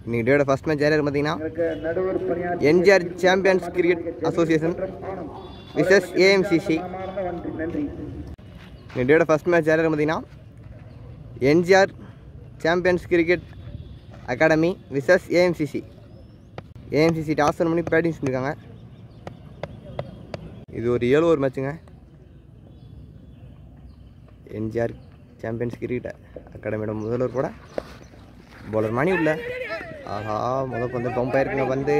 இன்னைக்கு டேயோட first match யார் பார்த்தீங்கன்னா NGR champions cricket association versus AMCC. இன்னைக்கு டேயோட ஃபர்ஸ்ட் மேட்ச் யார் பார்த்தீங்கன்னா NGR champions cricket academy versus AMCC. AMCC toss பண்ணி பேட்டிங் செஞ்சுருக்காங்க. இது ஒரு 7 ஓவர் மேட்சுங்க. என்ஜிஆர் சாம்பியன்ஸ் கிரிக்கெட் அகாடமியோட முதல்வர் கூட பவுலர் மணி உள்ள. ஆஹா, முதல் வந்து பம்ப் ஆயிருக்குங்க. வந்து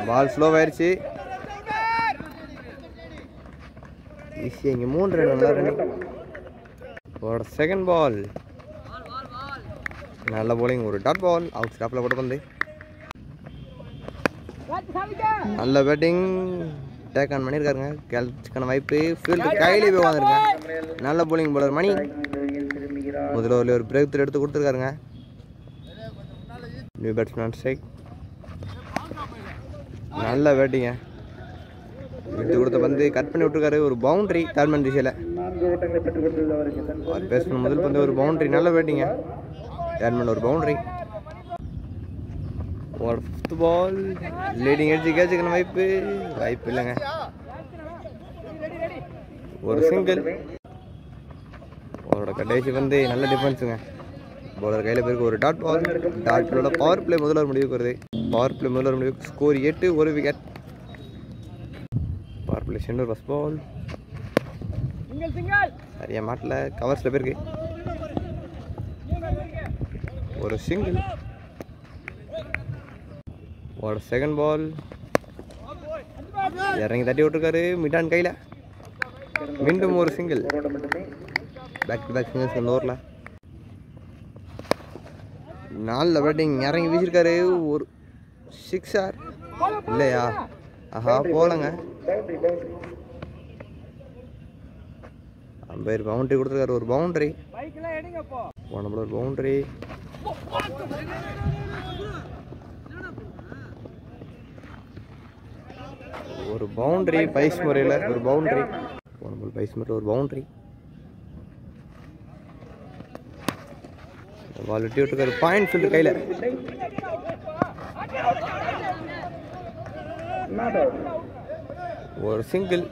பால் ஸ்லோவாயிருச்சு. ஈஸியாக இங்கே 3 ரன் நல்லா ரன்னிங். செகண்ட் பால் நல்ல போலிங். ஒரு டாட் பால் அவுட் ஸ்டாப்பில் கூட வந்து நல்ல பேட்டிங் டேக் ஆன் பண்ணியிருக்காருங்க. கேட்சுக்கான வாய்ப்பு ஃபீல்டு கையிலே போய் வாங்கிருங்க. நல்ல போலிங் பவுலர் மணி முதல்ல ஒரு பிரேக் த்ரூ எடுத்து கொடுத்துருக்காருங்க. New batsman strike. நல்ல பேட்டிங்க விட்டு கொடுத்த பந்து கட் பண்ணி விட்டுருக்காரு. ஒரு பவுண்டரி தேர்ட்மேன் திசையில் பேசணும். முதல் பந்து ஒரு பவுண்டரி. நல்ல பேட்டிங்க தேர்ட்மேன் ஒரு பவுண்டரி. ஃபிஃப்த் பால் லீடிங் எடுத்து கேட்சுக்கான வாய்ப்பு இல்லைங்க. ஒரு சிங்கிள். அவரோட கடைசி வந்து நல்ல டிஃபென்ஸுங்க. பவுலர் கையில் போயிருக்கு. ஒரு டாட் பால். டாட்டோட பவர் பிளே முதல்வர் முடிவுக்கு வருது. பவர் பிளே முதல்வர் முடிவுக்கு score 8, 1 wicket. Power play center first ball சரியா மாட்டில் கவர்ஸில் போயிருக்கு. ஒரு சிங்கிள். ஒரு செகண்ட் பால் இறங்கி தட்டி விட்டுருக்காரு மிடான் கையில். மீண்டும் ஒரு single. Back to back singles அந்த ஓவரில். நல்ல பேட்டிங் இறங்கி வீசிருக்காரு. ஒரு 6 இல்லையா? ஆஹா, போலங்க. அம்பையர் பவுண்டரி கொடுத்துருக்காரு. ஒரு பவுண்டரி. ஒரு பவுண்டரி. ஒரு பவுண்டரி பைஸ் முறையில் ஒரு பவுண்டரி. பைஸ் முறையில் ஒரு பவுண்டரி. பால் வெட்டி விட்டுருக்காரு. பாயிண்ட் ஃபீல்டு கையில். ஒரு சிங்கிள்.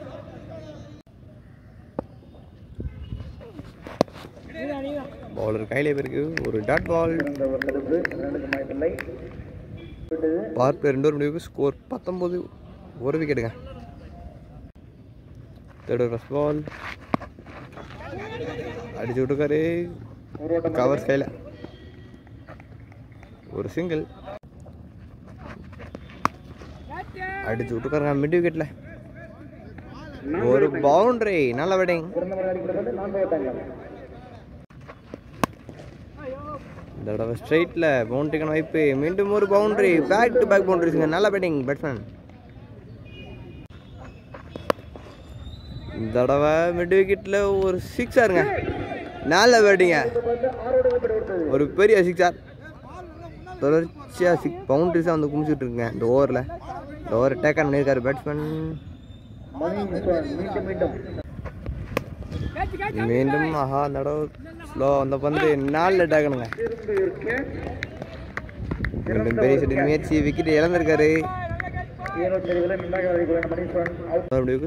பவுலர் கையிலே போயிருக்கு. ஒரு டாட் பால். பவர் பிளே 2 முடிவுக்கு ஸ்கோர் 19, 1 விக்கெட்டுங்க. தேர்ட் ஃபர்ஸ்ட் பால் அடிச்சு விட்டுருக்காரு. கவர்ஸ் கையில். ஒரு சிங்கிள். அடிச்சு விட்டுருக்காருங்க மிட் விக்கெட்டில். ஒரு பவுண்டரி. நல்ல பேட்டிங். இந்த தடவை ஸ்ட்ரைட்டில் பவுண்டரிக்கான வாய்ப்பு. மீண்டும் ஒரு பவுண்டரி. பேக் டு பேக் பவுண்டரிஸுங்க. நல்ல பேட்டிங் பேட்ஸ்மேன். இந்த தடவை மிட் விக்கெட்டில் ஒரு 6 நல்ல பேட்டிங்க. ஒரு பெரிய 6 தொடர்ச்சியாக 6 பவுண்டரிஸாக வந்து குமிச்சிட்டு இருக்குங்க இந்த ஓவரில். இந்த ஓவர் டேக் ஆன் பண்ணியிருக்காரு பேட்ஸ்மேன். மீண்டும் ஆஹா, அந்த தடவை ஸ்லோ அந்த பந்து நாலில் டேக்கணுங்க. மீண்டும் பெரிய செடி முயற்சி. விக்கெட் இழந்திருக்காரு.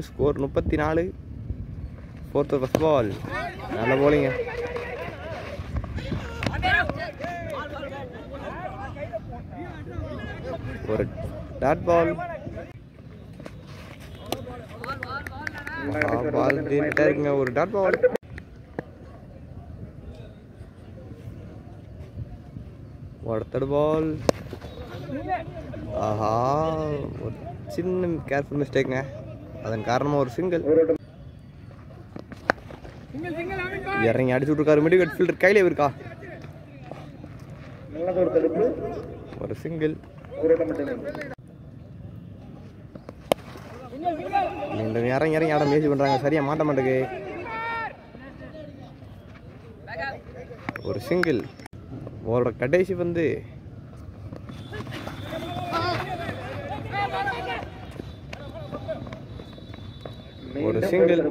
Score 34, 4th first ball. நல்ல போலிங்க. ஒரு டாட் பால். பால் இருக்குங்க. ஒரு டாட் பால். ஒரு தேர்ட் பால். ஆஹா, ஒரு சின்ன கேர்ஃபுல் மிஸ்டேக்குங்க. அதன் காரணமாக ஒரு சிங்கிள். இறங்கி அடிச்சு விட்டுருக்காரு. மிட் விக்கெட் ஃபீல்டர் கையிலே இருக்கா. ஒரு சிங்கிள். மீண்டும் இறங்கி ஆட முயற்சி பண்ணுறாங்க. சரியா மாட்ட மாட்டேங்குது. ஒரு சிங்கிள். ஓவரோட கடைசி வந்து ஒரு சிங்கிள்.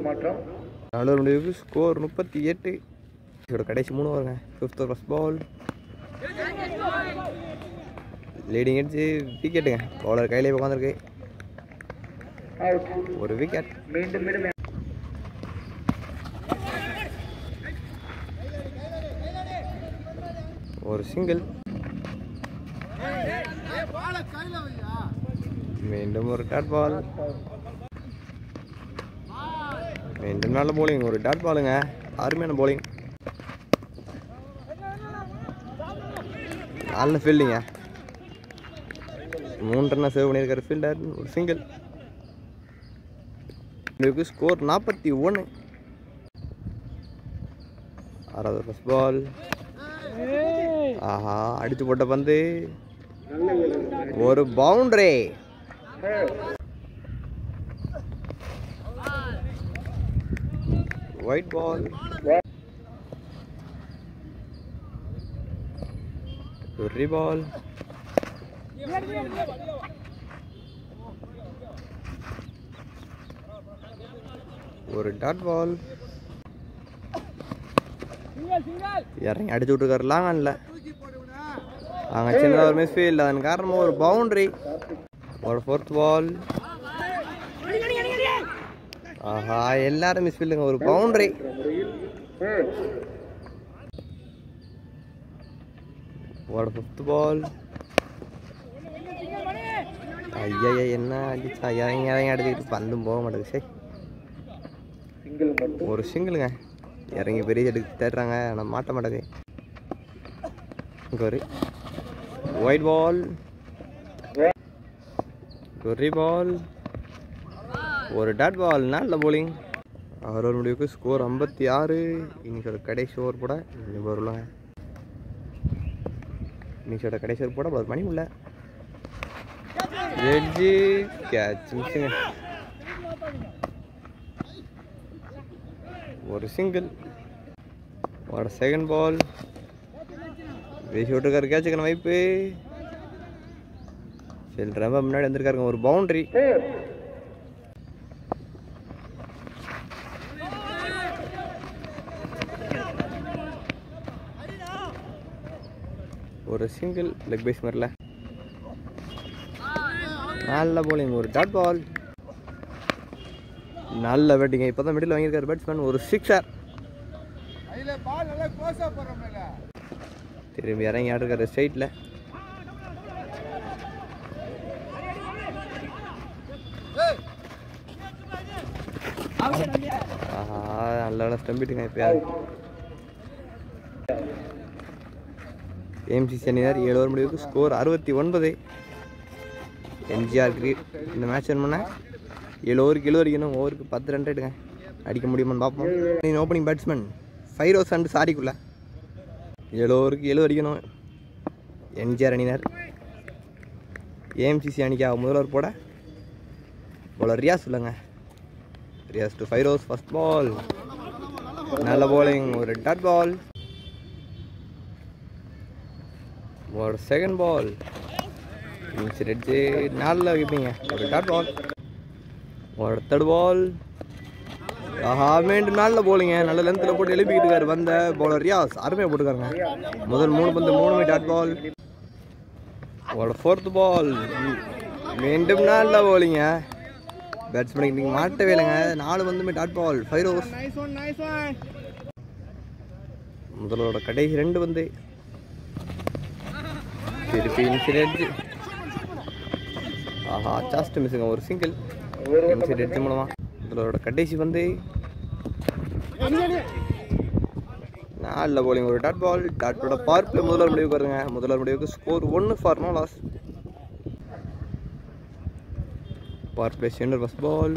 நல்ல முடிவுக்கு ஸ்கோர் 38. இதோட கடைசி 3 ஓவருங்க. 5th first ball. லீடிங் அடிச்சு விக்கெட்டுங்க. பவுலர் கையிலே உட்காந்துருக்கு. ஒரு விக்கெட். ஒரு சிங்கிள். மீண்டும் ஒரு டாட் பால். மீண்டும் நல்ல போலிங். ஒரு டாட் பாலுங்க. அருமையான போலிங். நல்ல ஃபீல்டிங்க. 3 ரன்னை சேவ் பண்ணியிருக்காரு ஃபீல்டர். ஒரு சிங்கிள். ஸ்கோர் 41. ஆறாவது ஃபர்ஸ்ட் பால். ஆஹா, அடிச்சு போட்ட பந்து ஒரு பவுண்டரி. White ball. ஒரு பால். ஒரு டாட் பால். இறங்கி அடிச்சு விட்டுருக்காரு லாங்கன்ல. அங்கே சின்னதாக ஒரு மிஸ்ஃபீல்ட். அதன் காரணமாக ஒரு பவுண்டரி. ஒரு ஃபோர்த் பால். ஆஹா, எல்லாரும் மிஸ்ஃபீல்டுங்க. ஒரு பவுண்டரி. ஒரு ஃபிஃப்த் பால். ஐயா, என்ன அடிச்சா? இறங்கி அடிச்சுக்கிட்டு பந்தும் போக மாட்டேங்குது. சரி, ஒரு சிங்கிளுங்க. இறங்கி பெரிய எடுத்து தேடுறாங்க, ஆனால் மாட்ட மாட்டேது. ஒரு ஒயிட் பால். ஒரு பால். ஒரு டாட் பால். நல்ல போலிங். அவர் ஒரு முடிவுக்கு ஸ்கோர் 56. இன்னைக்கோட கடைசி ஓவர் போட வருவாங்க. இன்னைக்கோட கடைசி ஓவர் போட ஒரு மணி உள்ள எட்ஜி கேட்ச் மிஸ்ஸுங்க. ஒரு சிங்கிள். ஒரு செகண்ட் பால். வீசி விட்டுருக்காரு. கேட்சுக்கான வாய்ப்பு. சரி, ரொம்ப முன்னாடி வந்திருக்காருங்க. ஒரு பவுண்டரி. ஒரு சிங்கிள். லெக் பைஸ் மாதிரில நல்ல போலிங். ஒரு டாட் பால். நல்ல பேட்டிங்க. இப்போ தான் மிடில் வாங்கியிருக்காரு பேட்ஸ்மேன். ஒரு சிக்ஸர். திரும்பி இறங்கி ஆடுறாரு ஸ்ட்ரைட்டில். ஆஹா, நல்ல ஸ்டம்பிட்டுங்க. இப்போ ஏஎம்சிசி அணியினர் 7 ஓவர் முடிவுக்கு ஸ்கோர் 69. எம்ஜிஆர் கிரீட் இந்த மேட்ச் என்ன 7 ஓவருக்கு 70 அடிக்கணும். ஓவருக்கு 10 ரன் ரேட்டுங்க. அடிக்க முடியுமான்னு பார்ப்போம். ஓப்பனிங் பேட்ஸ்மேன் ஃபைரோஸ் அண்ட் சாரிக்குள்ள 7 ஓவருக்கு 70 அடிக்கணும். எம்ஜிஆர் அணியினர். ஏஎம்சிசி அணிக்காக முதல் ஓவர் போட பவுலர் ரியாஸ் இல்லைங்க. Riyaz to Feroz. First ball. நல்ல போலிங். ஒரு டாட் பால். ஒரு செகண்ட் பால். எடுத்து நல்ல வைப்பீங்க. ஒரு டாட் பால். ஒரு தேர்ட் பால். ஆஹா, மீண்டும் நல்ல போலிங்க. நல்ல லென்த்தில் போட்டு எழுப்பிக்கிட்டு இருக்காரு வந்த பவுலர் ரியாஸ். அருமையாக போட்டுருக்காருங்க. முதல் 3 பந்து 3 டாட் பால். ஒரு ஃபோர்த் பால். மீண்டும் நல்ல போலிங்க. பேட்ஸ்மேனுக்கு இன்னைக்கு மாட்டவே இல்லைங்க. 4 பந்துமே டாட் பால். ஃபைரோஸ். முதலோட கடைசி 2 பந்து திருப்பி இன்சிடென்ட். ஆஹா, ஜாஸ்ட் மிஸ்ஸுங்க. ஒரு சிங்கிள். இன்சிடென்ட் மூலமா முதலோட கடைசி பந்து நல்ல போலிங். ஒரு டாட் பால். டாட்டோட பார்ப்ல முதல்வர் முடிவுக்கு வருங்க. முதல்வர் முடிவுக்கு score 1 for no loss. Power play center. First ball.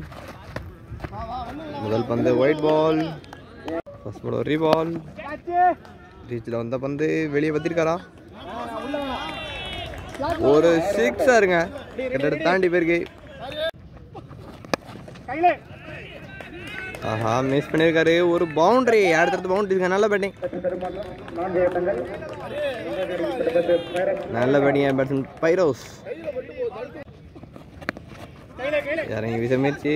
முதல் பந்து ஒயிட் பால். ஃபர்ஸ்ட் பால் ஒரு பால். ரீச்சில் வந்த பந்து வெளியே வத்திருக்காரா? ஒரு சிக்ஸருங்க. கிட்ட தாண்டி போயிருக்கு. ஆஹா, மிஸ் பண்ணியிருக்காரு. ஒரு பவுண்டரி. அடுத்தடுத்து பவுண்டரிங்க. நல்ல பேட்டிங். நல்ல பேட்டிங் பேட்ஸ்மேன் ஃபைரோஸ். இறங்கி வீச முயற்சி.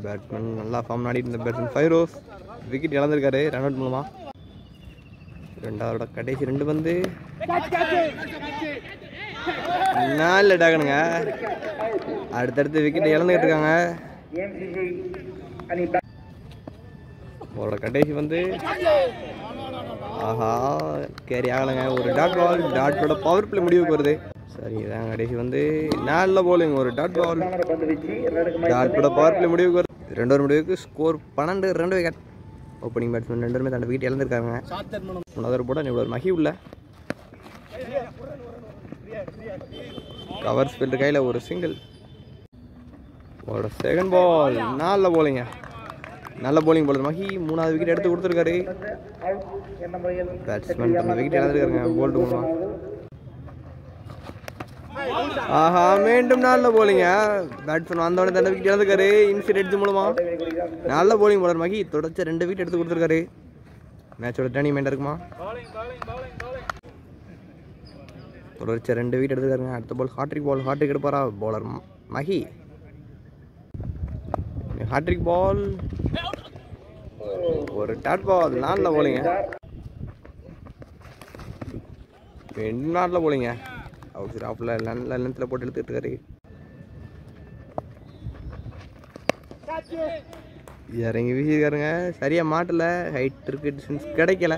பேட்ஸ்மேன் நல்லா ஃபார்ம் ஆடிட்டு இருந்த பேட்ஸ்மேன் ஃபைரோஸ் விக்கெட் இழந்திருக்காரு ரன் அவுட் மூலமாக. ரெண்டாவதோட கடைசி 2 பந்து 4 டாகனுங்க. அடுத்தடுத்து விக்கெட் இழந்துக்கிட்டு இருக்காங்க. அவரோட கடைசி வந்து ஆஹா கேரி ஆகலைங்க. ஒரு டாட் பால். டாட்டோட பவர் பிளே முடிவுக்கு வருது. சரி இதான் கடைசி வந்து நல்ல போலிங். ஒரு டாட் பால். டாட்டோட பவர் பிளே முடிவுக்கு வருது. 2 ஓவர் முடிவுக்கு ஸ்கோர் 12 2 விக்கெட். ஓப்பனிங் பேட்ஸ்மேன் 2 பேருமே தன்னோட விக்கெட் இழந்திருக்காங்க. 3 போட இவ்வளோ ஒரு மகி உள்ள கவர் ஸ்பீல்டு கையில் ஒரு சிங்கிள். ஒரு செகண்ட் பால். நல்ல போலிங்க. நல்ல போலிங் போலர் மகி 3வது விக்கெட் எடுத்து கொடுத்துருக்காரு. பேட்ஸ்மேன் தன்னோட விக்கெட் இழந்திருக்காருங்க போல்டு மூலமாக. ஆஹா மீண்டும் நல்ல போலிங்க. பேட்ஸ்மேன் வந்தோடனே தன்னோட விக்கெட் இழந்திருக்காரு இன்சைட் எட்ஜ் மூலமாக. நல்ல போலிங் போலர் மகி தொடர்ச்சி 2 விக்கெட் எடுத்து கொடுத்துருக்காரு. மேட்சோட டர்னிங் மைண்ட் இருக்குமா? தொடர்ச்சி 2 விக்கெட் எடுத்துருக்காருங்க. அடுத்த பால் ஹாட்ரிக் பால். ஹாட்ரிக் எடுப்பாரா போலர் மகி? ஹாட்ரிக் பால். ஒரு டாட் பால். நல்ல போலிங்க. நல்ல போலிங்க. அவுட் ஆஃப்ல நல்ல லென்த்தில் போட்டு எடுத்துக்கிட்டு இருக்காரு. இறங்கி வீசிருக்காருங்க. சரியா மாட்டல. ஹைட் இருக்கு டிஸ்டன்ஸ் கிடைக்கல.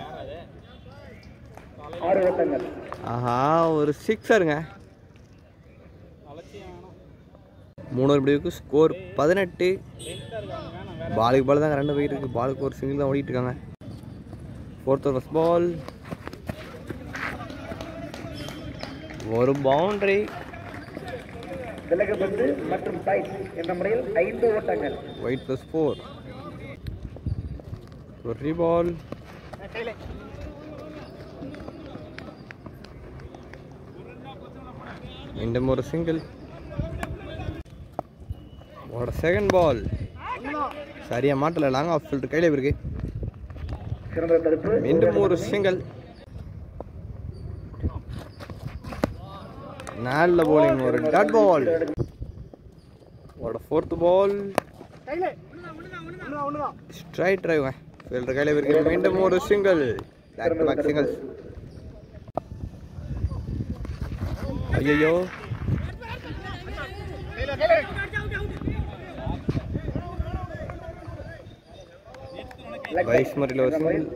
ஆஹா ஒரு 6 3 ஓவர் முடிவுக்கு ஸ்கோர் 18. பாலுக்கு பால் தான் 2 விக்கெட் இருக்குது. பாலுக்கு ஒரு சிங்கிள் தான் ஓடிட்டு இருக்காங்க. 4th over first ball. ஒரு பவுண்டரி. ஒயிட் +4. ஒரு ரீபால். மீண்டும் ஒரு சிங்கிள். ஒரு செகண்ட் பால். சரியா மாட்டல. லாங் ஆஃப் ஃபீல்டர் கையில் இருக்கு. மீண்டும் ஒரு சிங்கிள். நல்ல போலிங். ஒரு டாட் பால். ஒரு 4th பால். ஸ்ட்ரைட் டிரைவ் ஃபீல்டர் கையில் இருக்கு. மீண்டும் ஒரு single. Back to back singles. ஐயோ வைஸ் மரில ஒரு சிங்கிள்.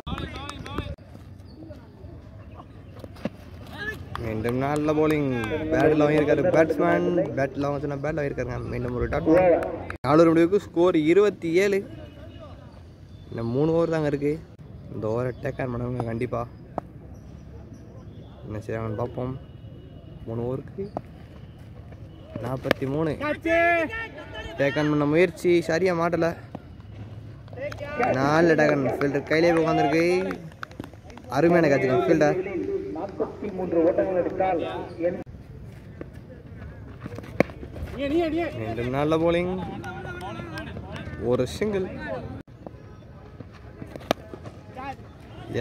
மீண்டும் நல்ல போலிங். பேட்டில் வாங்கியிருக்காரு பேட்ஸ்மேன். பேட்டில் வாங்கினா பேட்டில் வாங்கியிருக்காருங்க. மீண்டும் ஒரு டாட் பால். 4 முடிவுக்கு ஸ்கோர் 27. இன்னும் 3 ஓவர் தாங்க இருக்குது. இந்த ஓவரை டேக் ஆன் பண்ணுவாங்க கண்டிப்பாக. என்ன செய்வாங்கன்னு பார்ப்போம். 3 ஓவருக்கு 43. டேக் ஆன் பண்ண முயற்சி சரியாக மாட்டலை. 4 டேக்கன். ஃபீல்டர் கையிலே உட்காந்துருக்கு. அருமையான காட்சிங்க ஃபீல்டர். மீண்டும் நல்ல போலிங். ஒரு சிங்கிள்.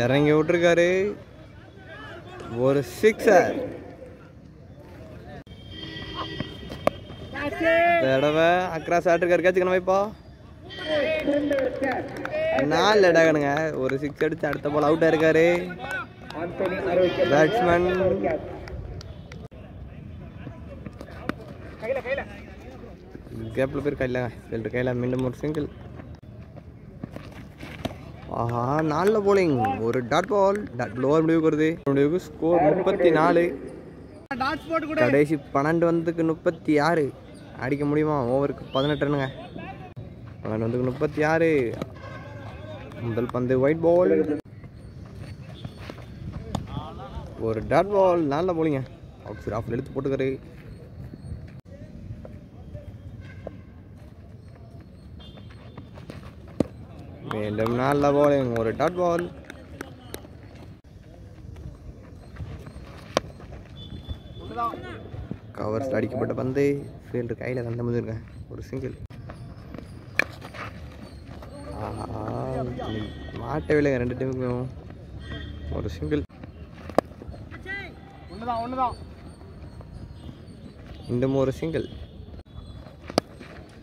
இறங்கி விட்டுருக்காரு. ஒரு 6. தடவை அக்ராஸ் ஆட்டிருக்காரு. கேட்சுக்கணும் வைப்பா. 4 டேக்கனுங்க. ஒரு 6 அடிச்சு அடுத்த பால் அவுட் ஆயிருக்காரு பேட்ஸ்மேன். கேப்ல பேர் கையில் ஃபீல்டர் கையில். மீண்டும் ஒரு சிங்கிள். ஆஹா 4 போலிங். ஒரு டாட் பால். லோவர் முடிவுக்கு வருது. முடிவுக்கு ஸ்கோர் 34. கடைசி 12 வந்துக்கு 36 அடிக்க முடியுமா? ஓவருக்கு 18 ரன்னுங்க. 12 வந்துக்கு 36. முதல் பந்து ஒயிட் பால். ஒரு டாட் பால். நல்ல போலிங்க. அவுட் ஆஃப் எடுத்து போட்டுக்காரு. மீண்டும் நல்ல போலிங். ஒரு டாட் பால். கவர்ஸ் அடிக்கப்பட்ட பந்து ஃபீல்டர் கையில் தந்த முடிஞ்சிருக்கேன். ஒரு சிங்கிள். மாட்டவே இல்லைங்க 2 டீமுக்கும். ஒரு சிங்கிள். இன்னும் ஒரு சிங்கிள்.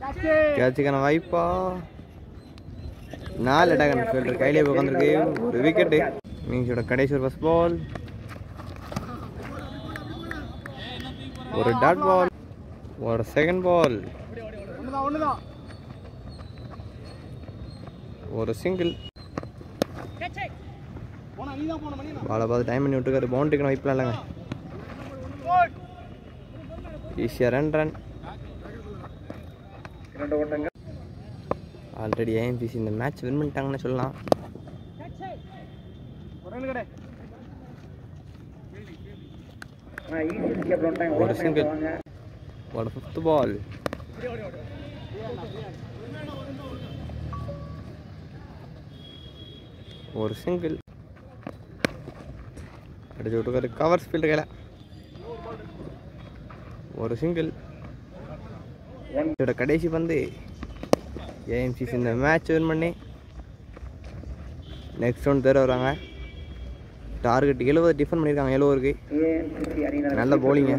கேட்சுக்கான வாய்ப்பா 4 அட்டாக் ஃபீல்டர் கையிலே உட்காந்துருக்கு. ஒரு விக்கெட்டு. இன்னிங்ஸோட கடைசி ஒரு ஃபர்ஸ்ட் பால். ஒரு டாட் பால். ஒரு செகண்ட் பால். ஒரு சிங்கிள். பாலை பார்த்து டைம் பண்ணி விட்டுருக்காரு. பவுண்டரிக்கான வாய்ப்புலாம் இல்லைங்க. ஈஸியாக ரன். ஆல்ரெடி ஏஎம்பிசி இந்த மேட்ச் வின் பண்ணிட்டாங்கன்னு சொல்லலாம். ஒரு சிங்கிள். ஒரு 5th பால். ஒரு சிங்கிள். அடிச்சு விட்டுருக்காரு. கவர் ஃபீல்டு கையில். ஒரு சிங்கிள். இதோட கடைசி பந்து. ஏஎம்சிஸ் இந்த மேட்ச் வின் பண்ணி நெக்ஸ்ட் ரவுண்ட் தேர வராங்க. டார்கெட் 70 டிஃபன் பண்ணியிருக்காங்க. 70 நல்ல பவுலிங்க.